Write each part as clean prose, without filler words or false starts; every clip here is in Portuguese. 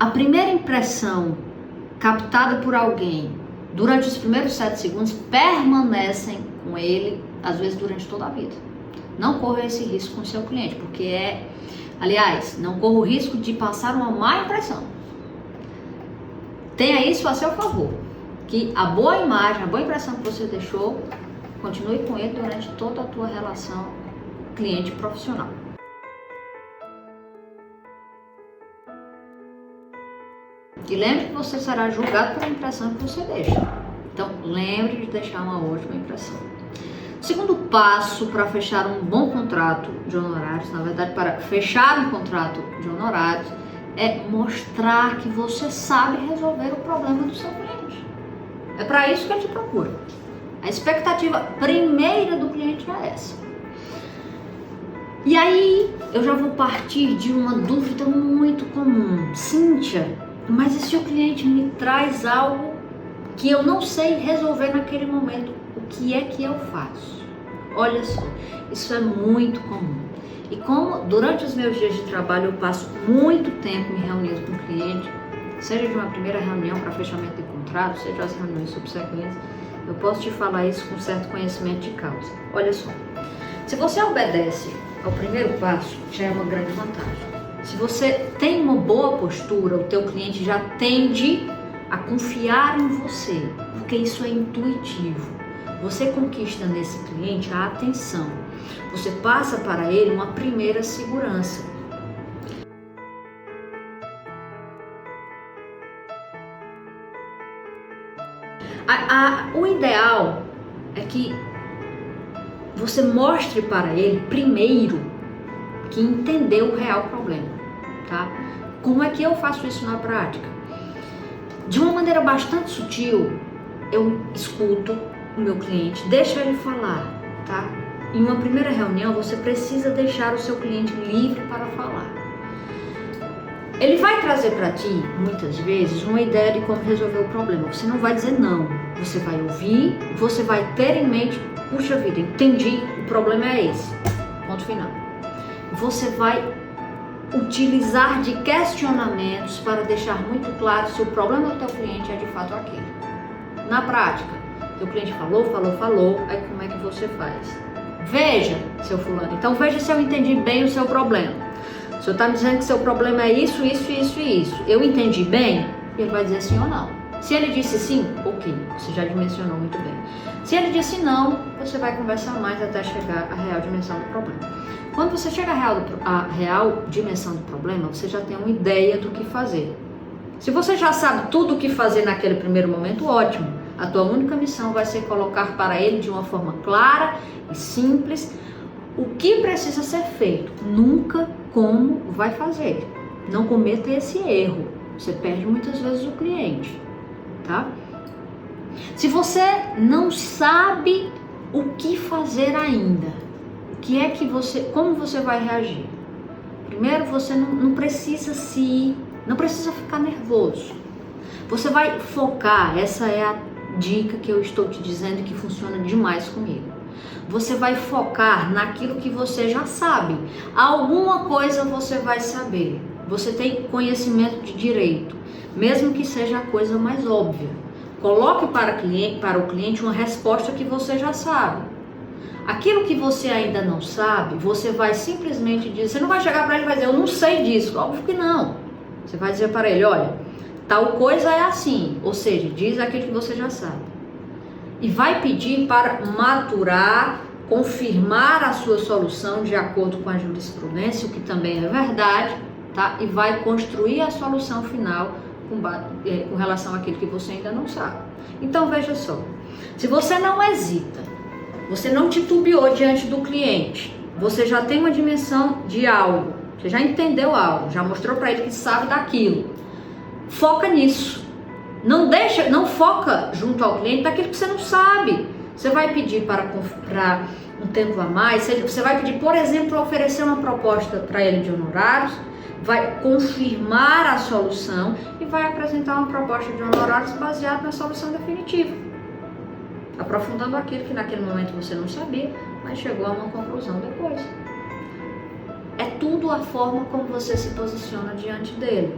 a primeira impressão captada por alguém durante os primeiros 7 segundos permanecem com ele, às vezes, durante toda a vida. Não corra esse risco com o seu cliente, porque aliás, não corra o risco de passar uma má impressão. Tenha isso a seu favor, que a boa imagem, a boa impressão que você deixou, continue com ele durante toda a tua relação cliente-profissional. E lembre que você será julgado pela impressão que você deixa. Então, lembre de deixar uma ótima impressão. O segundo passo para fechar um bom contrato de honorários, na verdade, para fechar um contrato de honorários, é mostrar que você sabe resolver o problema do seu cliente. É para isso que ele te procura. A expectativa primeira do cliente é essa. E aí, eu já vou partir de uma dúvida muito comum. Cíntia, mas e se o cliente me traz algo que eu não sei resolver naquele momento? O que é que eu faço? Olha só, isso é muito comum. E como durante os meus dias de trabalho eu passo muito tempo me reunindo com o cliente, seja de uma primeira reunião para fechamento de contrato, seja as reuniões subsequentes, eu posso te falar isso com certo conhecimento de causa. Olha só, se você obedece ao primeiro passo, já é uma grande vantagem. Se você tem uma boa postura, o teu cliente já tende a confiar em você, porque isso é intuitivo. Você conquista nesse cliente a atenção. Você passa para ele uma primeira segurança. O ideal é que você mostre para ele primeiro que entendeu o real problema, tá? Como é que eu faço isso na prática? De uma maneira bastante sutil, eu escuto o meu cliente, deixa ele falar, tá? Em uma primeira reunião, você precisa deixar o seu cliente livre para falar. Ele vai trazer para ti, muitas vezes, uma ideia de como resolver o problema. Você não vai dizer não, você vai ouvir, você vai ter em mente, puxa vida, entendi, o problema é esse, ponto final. Você vai utilizar de questionamentos para deixar muito claro se o problema do teu cliente é de fato aquele. Na prática, teu cliente falou, aí como é que você faz? Veja, seu fulano, então veja se eu entendi bem o seu problema. O senhor está me dizendo que seu problema é isso, isso, isso e isso. Eu entendi bem? Ele vai dizer sim ou não. Se ele disse sim, ok, você já dimensionou muito bem. Se ele disse não, você vai conversar mais até chegar à real dimensão do problema. Quando você chega à real dimensão do problema, você já tem uma ideia do que fazer. Se você já sabe tudo o que fazer naquele primeiro momento, ótimo. A tua única missão vai ser colocar para ele de uma forma clara e simples o que precisa ser feito, nunca como vai fazer. Não cometa esse erro, você perde muitas vezes o cliente, tá? Se você não sabe o que fazer ainda, como você vai reagir? Primeiro, você não precisa ficar nervoso. Você vai focar, essa é a dica que eu estou te dizendo que funciona demais comigo. Você vai focar naquilo que você já sabe. Alguma coisa você vai saber. Você tem conhecimento de direito, mesmo que seja a coisa mais óbvia. Coloque para o cliente uma resposta que você já sabe. Aquilo que você ainda não sabe, você vai simplesmente dizer, você não vai chegar para ele e vai dizer, eu não sei disso. Óbvio que não. Você vai dizer para ele, olha, tal coisa é assim, ou seja, diz aquilo que você já sabe. E vai pedir para maturar, confirmar a sua solução de acordo com a jurisprudência, o que também é verdade, tá? E vai construir a solução final com relação àquilo que você ainda não sabe. Então veja só, se você não hesita, você não titubeou diante do cliente, você já tem uma dimensão de algo, você já entendeu algo, já mostrou para ele que sabe daquilo, foca nisso. Não foca junto ao cliente daquilo que você não sabe. Você vai pedir para um tempo a mais, você vai pedir, por exemplo, oferecer uma proposta para ele de honorários, vai confirmar a solução e vai apresentar uma proposta de honorários baseada na solução definitiva, aprofundando aquilo que naquele momento você não sabia, mas chegou a uma conclusão depois. É tudo a forma como você se posiciona diante dele.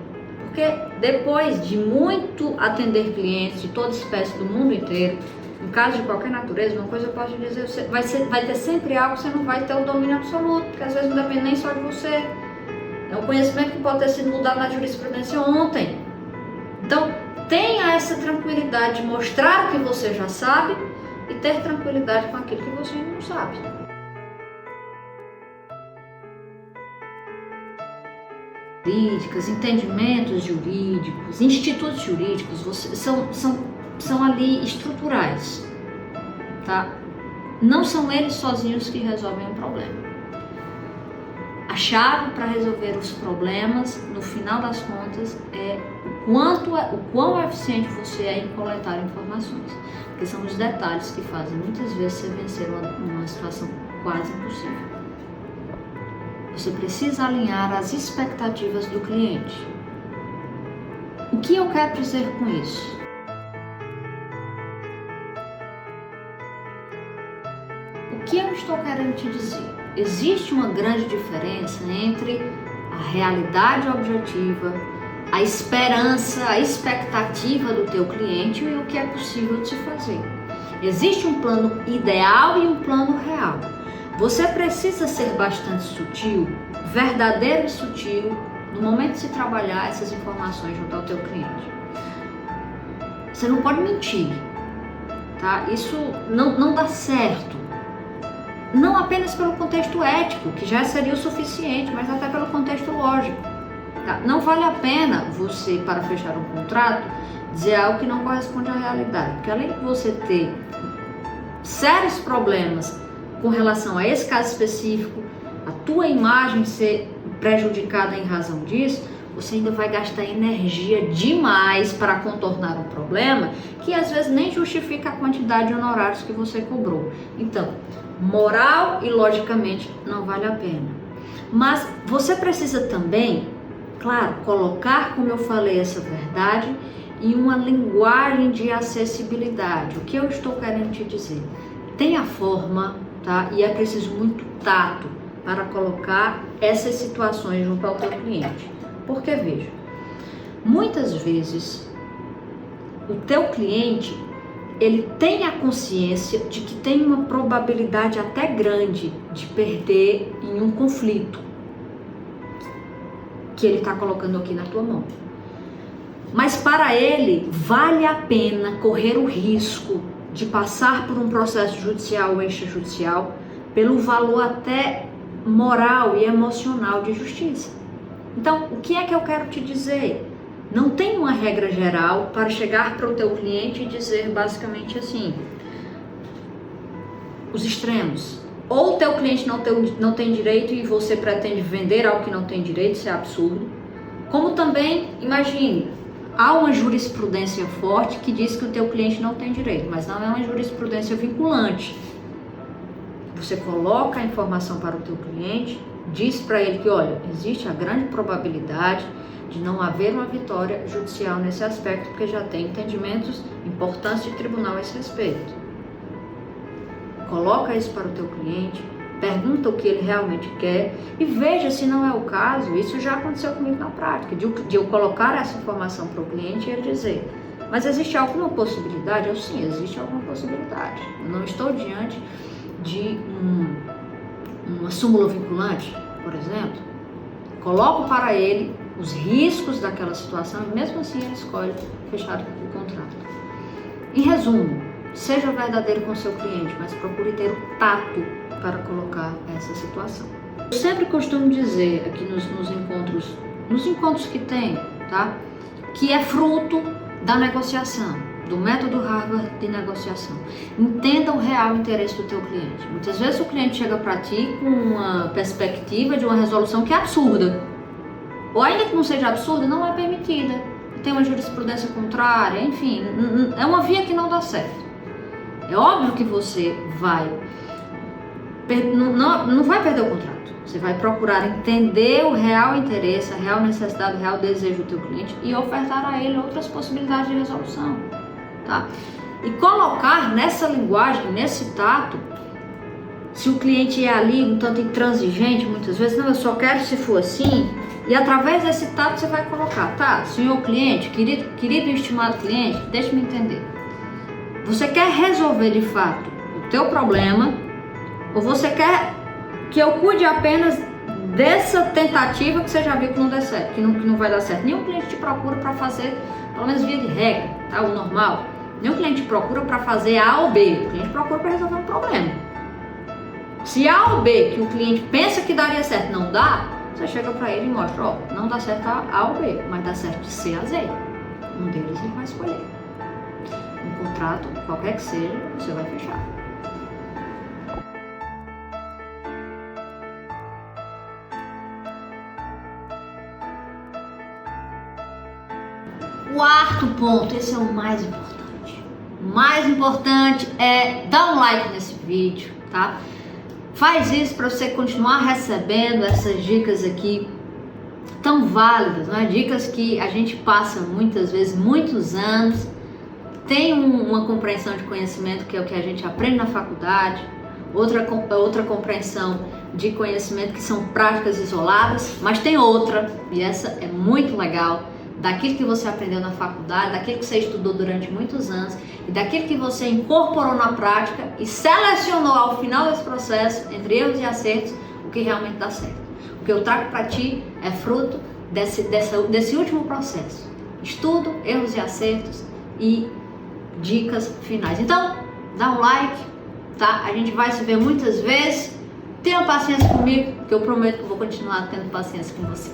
Porque depois de muito atender clientes de toda espécie do mundo inteiro, em caso de qualquer natureza, uma coisa eu posso dizer, você vai ter sempre algo que você não vai ter o domínio absoluto, porque às vezes não depende nem só de você. É um conhecimento que pode ter sido mudado na jurisprudência ontem. Então, tenha essa tranquilidade de mostrar o que você já sabe e ter tranquilidade com aquilo que você não sabe. Jurídicas, entendimentos jurídicos, institutos jurídicos são ali estruturais, tá? Não são eles sozinhos que resolvem o problema. A chave para resolver os problemas, no final das contas, é o quão eficiente você é em coletar informações, porque são os detalhes que fazem muitas vezes você vencer uma situação quase impossível. Você precisa alinhar as expectativas do cliente. O que eu quero dizer com isso? O que eu estou querendo te dizer? Existe uma grande diferença entre a realidade objetiva, a esperança, a expectativa do teu cliente e o que é possível de se fazer. Existe um plano ideal e um plano real. Você precisa ser bastante sutil, verdadeiro e sutil, no momento de se trabalhar essas informações junto ao teu cliente. Você não pode mentir, tá? Isso não dá certo. Não apenas pelo contexto ético, que já seria o suficiente, mas até pelo contexto lógico. Tá? Não vale a pena você, para fechar um contrato, dizer algo que não corresponde à realidade. Porque além de você ter sérios problemas com relação a esse caso específico, a tua imagem ser prejudicada em razão disso, você ainda vai gastar energia demais para contornar um problema que às vezes nem justifica a quantidade de honorários que você cobrou. Então, moral e logicamente não vale a pena. Mas você precisa também, claro, colocar, como eu falei, essa verdade em uma linguagem de acessibilidade. O que eu estou querendo te dizer? Tem a forma, tá? E é preciso muito tato para colocar essas situações junto ao teu cliente. Porque, veja, muitas vezes o teu cliente, ele tem a consciência de que tem uma probabilidade até grande de perder em um conflito que ele está colocando aqui na tua mão. Mas para ele, vale a pena correr o risco de passar por um processo judicial ou extrajudicial pelo valor até moral e emocional de justiça. Então, o que é que eu quero te dizer? Não tem uma regra geral para chegar para o teu cliente e dizer basicamente assim, os extremos. Ou o teu cliente não tem direito e você pretende vender algo que não tem direito, isso é absurdo. Como também, imagine, há uma jurisprudência forte que diz que o teu cliente não tem direito, mas não é uma jurisprudência vinculante. Você coloca a informação para o teu cliente, diz para ele que, olha, existe a grande probabilidade de não haver uma vitória judicial nesse aspecto, porque já tem entendimentos importantes de tribunal a esse respeito. Coloca isso para o teu cliente, pergunta o que ele realmente quer e veja se não é o caso. Isso já aconteceu comigo na prática, de eu colocar essa informação para o cliente e ele dizer, mas existe alguma possibilidade? Eu sim, existe alguma possibilidade. Eu não estou diante de uma súmula vinculante, por exemplo. Coloco para ele os riscos daquela situação e mesmo assim ele escolhe fechar o contrato. Em resumo, seja verdadeiro com seu cliente, mas procure ter o tato para colocar essa situação. Eu sempre costumo dizer aqui nos encontros que tem, tá? Que é fruto da negociação, do método Harvard de negociação. Entenda o real interesse do teu cliente. Muitas vezes o cliente chega para ti com uma perspectiva de uma resolução que é absurda. Ou ainda que não seja absurda, não é permitida. Tem uma jurisprudência contrária, enfim, é uma via que não dá certo. É óbvio que você não vai perder o contrato. Você vai procurar entender o real interesse, a real necessidade, o real desejo do teu cliente e ofertar a ele outras possibilidades de resolução, tá? E colocar nessa linguagem, nesse tato, se o cliente é ali um tanto intransigente, muitas vezes, não, eu só quero se for assim, E através desse tato você vai colocar, tá, senhor cliente, querido e estimado cliente, deixe-me entender. Você quer resolver de fato o teu problema ou você quer que eu cuide apenas dessa tentativa que você já viu que não der certo, que não vai dar certo? Nenhum cliente te procura para fazer, pelo menos via de regra, tá, o normal. Nenhum cliente te procura para fazer A ou B, o cliente procura para resolver um problema. Se A ou B que o cliente pensa que daria certo não dá, você chega para ele e mostra, ó, não dá certo A ou B, mas dá certo de C a Z. Um deles ele vai escolher. Um contrato, qualquer que seja, você vai fechar. Quarto ponto, esse é o mais importante. O mais importante é dar um like nesse vídeo, tá? Faz isso para você continuar recebendo essas dicas aqui tão válidas, né? Dicas que a gente passa muitas vezes, muitos anos, tem uma compreensão de conhecimento que é o que a gente aprende na faculdade, outra compreensão de conhecimento que são práticas isoladas, mas tem outra, e essa é muito legal, daquilo que você aprendeu na faculdade, daquilo que você estudou durante muitos anos e daquilo que você incorporou na prática e selecionou ao final desse processo, entre erros e acertos, o que realmente dá certo. O que eu trago para ti é fruto desse último processo. Estudo, erros e acertos e dicas finais. Então, dá um like, tá? A gente vai se ver muitas vezes. Tenha paciência comigo, que eu prometo que eu vou continuar tendo paciência com você.